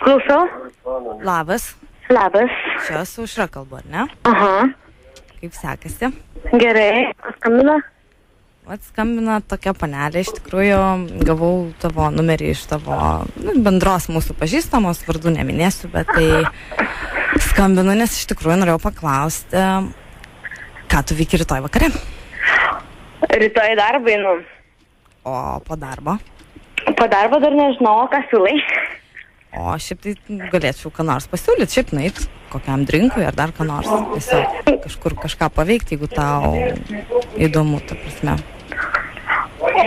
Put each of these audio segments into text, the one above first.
Klausau. Labas. Labas. Čia su Aušra kalbu, ar ne? Aha. Kaip sekasi? Gerai. Kas skambina? Skambina tokia panelė, iš tikrųjų gavau tavo numerį iš tavo bendros mūsų pažįstamos, vardų neminėsiu, bet tai skambinu, nes iš tikrųjų norėjau paklausti, ką tu veiki rytoj vakare? Rytoj darbą einu. O po darbo? Po darbo dar nežinau, ką siūlai. O šiaip tai galėčiau ką nors pasiūlyti, šiaip nueit kokiam drinkui ar dar ką nors. Tiesiog kažkur kažką paveikti, jeigu tau įdomu, ta prasme.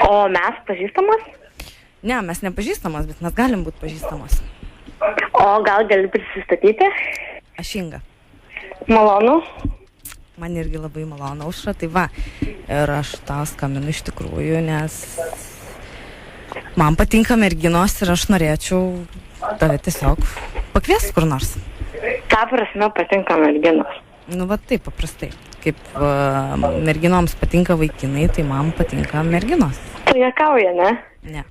O mes pažįstamos? Ne, mes nepažįstamos, bet mes galim būti pažįstamos. O gal gali prisistatyti? Aš Inga. Malonu. Man irgi labai malonu, Aušra, tai va. Ir aš tau skambinu iš tikrųjų, nes man patinka merginos ir aš norėčiau tave tiesiog pakviesti kur nors. Ką prasme patinka merginos? Nu, va taip paprastai. Kaip merginoms patinka vaikinai, tai man patinka merginos. Tu juokauji, ne? Ne.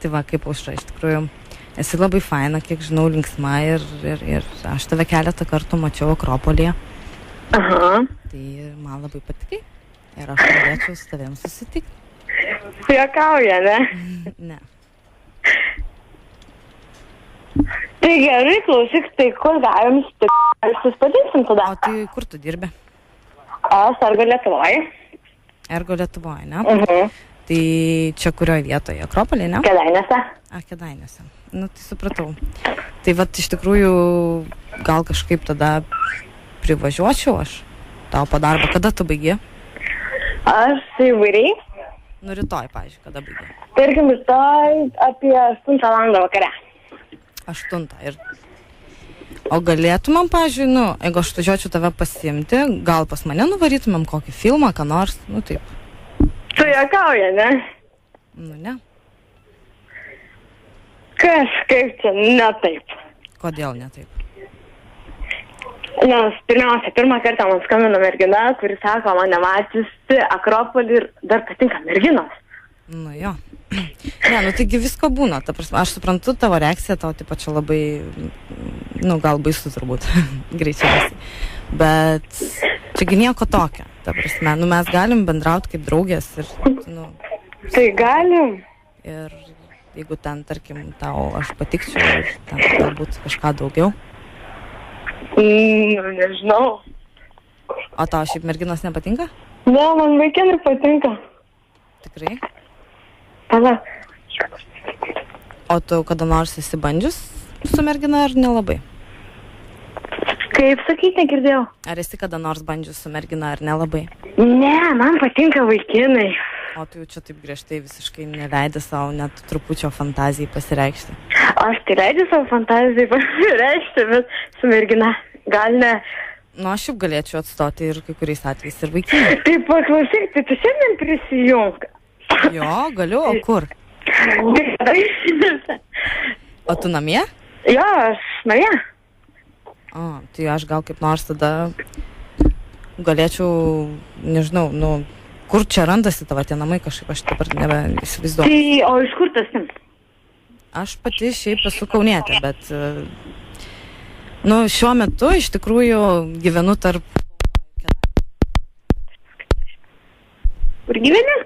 Tai va, kaip Aušra, iš tikrųjų, esi labai faina, kiek žinau, linksma ir aš tave keletą kartų mačiau Akropolyje. Aha. Tai man labai patikai ir aš norėčiau su tavim susitikti. Tu juokauji, ne? Ne. Tai gerai, klausyk, tai kur galim susitikti? Susipažinsim tada. O tai kur tu dirbi? Aš Ergo Lietuvoje. Ergo Lietuvoje, ne? Tai čia kurioje vietoje? Akropolyje, ne? Kėdainiuose. Kėdainiuose. Nu, tai supratau. Tai vat iš tikrųjų gal kažkaip tada privažiuočiau aš tau po darbo. Kada tu baigi? Aš įvairiai. Nu, rytoj, pavyzdžiui, kada baigi? Tarkim, rytoj apie 8 valandą vakare. 8. O galėtumėm, pavyzdžiui, nu, jeigu aš važiuočiau tave pasiimti, gal pas mane nuvarytumėm kokį filmą, ką nors, nu taip. Tu juokauji, ne? Nu, ne. Kažkaip čia ne taip. Kodėl ne taip? Nes pirmiausia, pirmą kartą man skambino mergina, kuri sako, man nemačiusi Akropolį ir dar patinka merginos. Nu jo. Ne, nu taigi visko būna, ta prasme, aš suprantu tavo reakciją, tau taip pat čia labai, nu gal baisu turbūt, greičiausiai. Bet čiagi nieko tokio, ta prasme, nu mes galim bendrauti kaip draugės ir, nu. Tai galim. Ir jeigu ten, tarkim, tau aš patikčiau ir ten galbūt kažką daugiau. Nežinau. O tau šiaip merginos nepatinka? Ne, man vaikinai patinka. Tikrai? Tada. O tu kada nors esi bandžius su mergina ar nelabai? Kaip sakyti, negirdėjau. Ar esi kada nors bandžius su mergina ar nelabai? Ne, man patinka vaikinai. O tu jau čia taip griežtai visiškai neleidi savo net trupučio fantazijai pasireikšti. Aš tai leidžiu savo fantazijai pasireikšti, bet su mergina gal ne. Nu, aš jau galėčiau atstoti ir kai kuriais atvejais ir vaikinai. Tai paklausyk, tai tu šiandien prisijung. Jo, galiu, o kur? O tu namie? Jo, aš namie. O, tai aš gal kaip nors tada galėčiau, nežinau, nu, kur čia randasi tavo tie namai, kažkaip aš dabar nebeįsivaizduoju. Tai, o iš kur tas sim? Aš pati šiaip esu kaunietė, bet, nu, šiuo metu iš tikrųjų gyvenu tarp... Kur gyveni?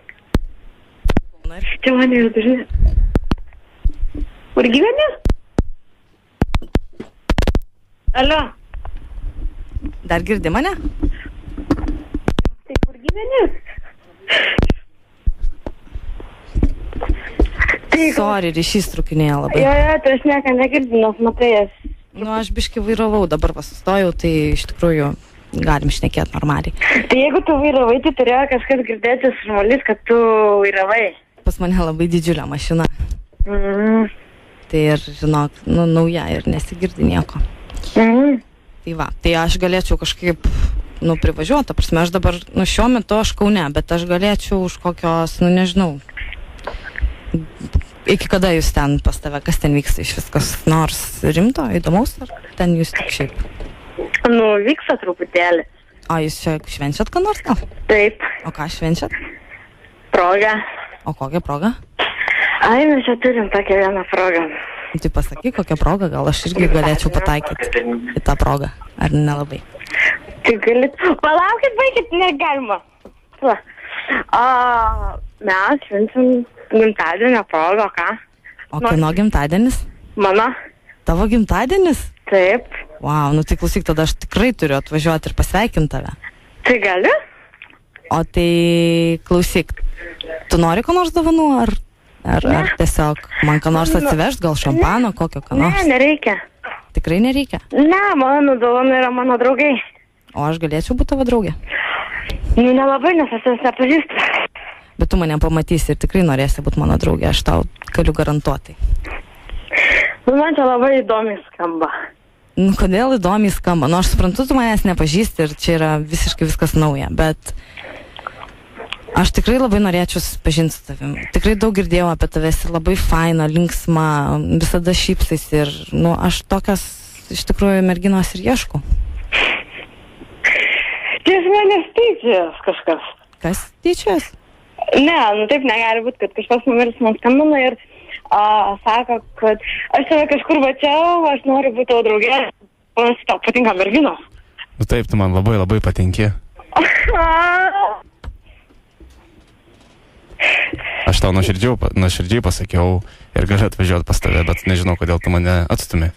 Čia mane jau dažnai. Kur gyveni? Alio? Dar girdi mane? Tai kur gyveni? Sorry, ryšys trukinėja labai. Jo, tai aš nieką negirdžiu, nes matai jas. Nu, aš biškį vairavau, dabar pasustojau, tai iš tikrųjų galim šnekėti normaliai. Tai jeigu tu vairavai, tai turėjo kažkas girdėti šurmulys, kad tu vairavai. Pas mane labai didžiulė mašina. Tai ir, žinok, nu, nauja ir nesigirdi nieko. Tai va, tai aš galėčiau kažkaip, nu, privažiuoti, prasme, aš dabar, nu, šiuo metu aš Kaune, bet aš galėčiau už kokios, nu, nežinau, iki kada jūs ten pas tave, kas ten vyksta iš viskas nors rimto, įdomaus, ar ten jūs tik šiaip? Nu, vyksta truputėlį. O jūs čia švenčiat ką nors gal? Taip. O ką švenčiat? Proga. O kokią progą? Ai, mes čia turim tokią vieną progą. Tai pasakyk, kokią progą, gal aš irgi galėčiau pataikyti į tą progą, ar nelabai? Tai galit... Palaukit, baikit, negalima. Va. Mes švenčiam gimtadienio progą, ką? O kieno gimtadienis? Mano. Tavo gimtadienis? Taip. Wow, nu tai klausyk, tada aš tikrai turiu atvažiuoti ir pasveikinti tave. Tai gali? O tai klausyk, tu nori ko nors dovanų, ar tiesiog man ką nors atsivežt, gal šampano, kokio ką nors? Ne, nereikia. Tikrai nereikia? Ne, mano dovanų yra mano draugai. O aš galėčiau būti tavo draugė? Nu, nelabai, nes aš jas nepažįstu. Bet tu mane pamatysi ir tikrai norėsi būti mano draugė, aš tau galiu garantuoti. Nu, man čia labai įdomiai skamba. Nu, kodėl įdomiai skamba? Nu, aš suprantu, tu manęs nepažįsti ir čia yra visiškai viskas nauja, bet aš tikrai labai norėčiau susipažinti su tavim. Tikrai daug girdėjau apie tave, esi labai faina, linksma, visada šypsais ir, nu, aš tokias iš tikrųjų merginos ir ieškau. Ties manęs tyčiojas kažkas. Kas tyčiojas? Ne, nu taip negali būti, kad kažkas numeris man skambina ir sako, kad aš tave kažkur mačiau, aš noriu būti tavo draugė. Panas, tau patinka merginos. Nu taip, tu man labai labai patinki. Aš tau nuoširdžiai pasakiau ir galiu atvažiuoti pas tave, bet nežinau, kodėl tu mane atstumi.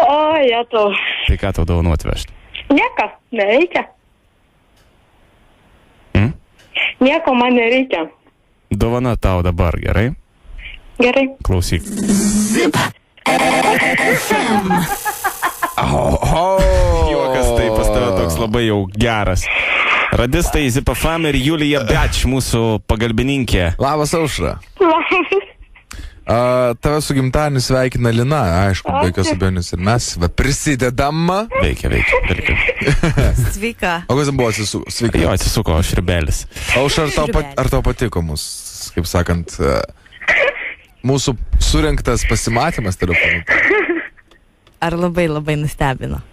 O, jetau. Tai ką tau dovanų atvežti? Nieko, nereikia. Nieko man nereikia. Dovana tau dabar, gerai? Gerai. Klausyk. Juokas tai pas tave toks labai jau geras. Radistai Zip FM ir Julija Beč, mūsų pagalbininkė. Labas, Aušra. Tave su gimtadieniu sveikina Lina, aišku, be jokios abejonės ir mes prisidedam. Veikia. Sveika. O kas buvo atsisuko? Sveika. Jo, atsisuko šribelis. Aušra, ar tau patiko mūsų, kaip sakant, mūsų surinktas pasimatymas telefonu? Ar labai nustebino?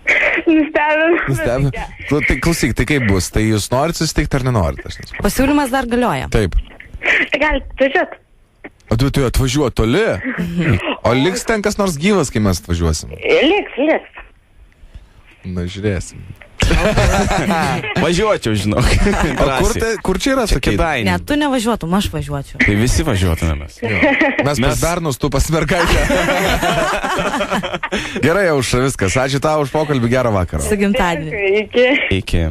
Nustebino. Tai klausyk, tai kaip bus? Tai jūs norit susitikti ar nenorit? Pasiūlymas dar galioja. Taip. Tai galite atvažiuoti. O tu atvažiuoji toli? O liks ten kas nors gyvas, kai mes atvažiuosim? Liks. Na, žiūrėsim. Važiuočiau, žinok. O kur čia yra tokie? Ne, tu nevažiuotum, aš važiuočiau. Tai visi važiuotumėmės. Mes pas Darnus, tu pas mergaitę. Gerai, Aušra, viskas. Ačiū tau už pokalbį, gerą vakarą. Su gimtadieniu. Iki. Iki.